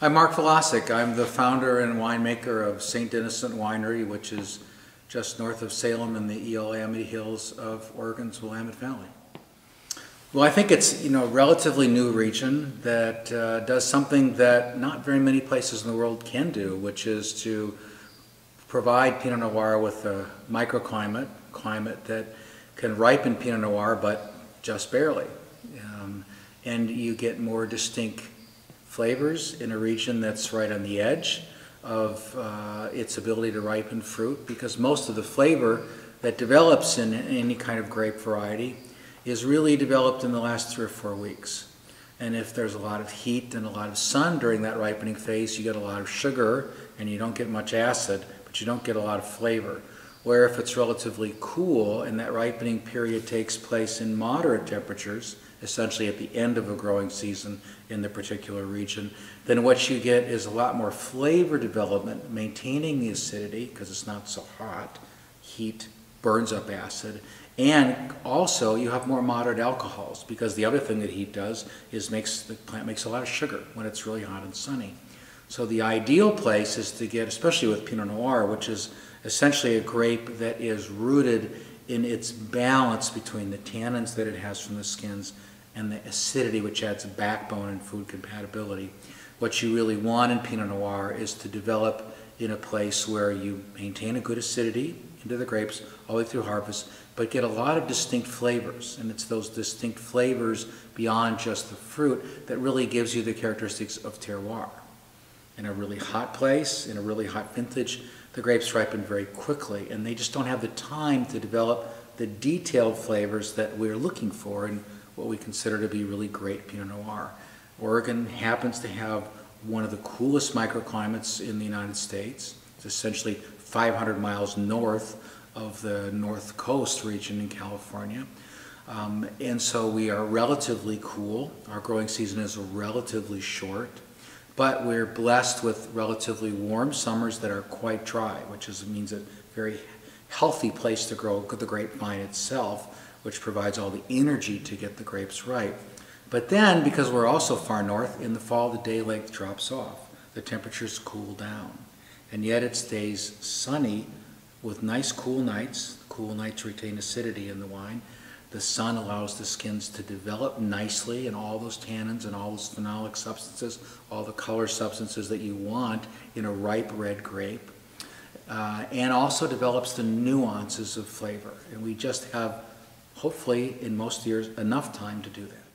I'm Mark Vlossak. I'm the founder and winemaker of St. Innocent Winery, which is just north of Salem in the Eagle-Amity Hills of Oregon's Willamette Valley. Well, I think it's a relatively new region that does something that not very many places in the world can do, which is to provide Pinot Noir with a microclimate, climate that can ripen Pinot Noir, but just barely. And you get more distinct flavors in a region that's right on the edge of its ability to ripen fruit, because most of the flavor that develops in any kind of grape variety is really developed in the last 3 or 4 weeks. And if there's a lot of heat and a lot of sun during that ripening phase, you get a lot of sugar and you don't get much acid, but you don't get a lot of flavor. Where if it's relatively cool and that ripening period takes place in moderate temperatures, essentially at the end of a growing season in the particular region, then what you get is a lot more flavor development, maintaining the acidity because it's not so hot. Heat burns up acid. And also you have more moderate alcohols, because the other thing that heat does is the plant makes a lot of sugar when it's really hot and sunny. So the ideal place is to get, especially with Pinot Noir, which is essentially a grape that is rooted in its balance between the tannins that it has from the skins and the acidity, which adds a backbone and food compatibility. What you really want in Pinot Noir is to develop in a place where you maintain a good acidity into the grapes all the way through harvest, but get a lot of distinct flavors. And it's those distinct flavors beyond just the fruit that really gives you the characteristics of terroir. In a really hot place, in a really hot vintage, the grapes ripen very quickly, and they just don't have the time to develop the detailed flavors that we're looking for in what we consider to be really great Pinot Noir. Oregon happens to have one of the coolest microclimates in the United States. It's essentially 500 miles north of the North Coast region in California. And so we are relatively cool. Our growing season is relatively short. But we're blessed with relatively warm summers that are quite dry, which means a very healthy place to grow the grapevine itself, which provides all the energy to get the grapes ripe. But then, because we're also far north, in the fall the day length drops off. The temperatures cool down. And yet it stays sunny with nice cool nights. Cool nights retain acidity in the wine. The sun allows the skins to develop nicely, and all those tannins and all those phenolic substances, all the color substances that you want in a ripe red grape, and also develops the nuances of flavor. And we just have, hopefully in most years, enough time to do that.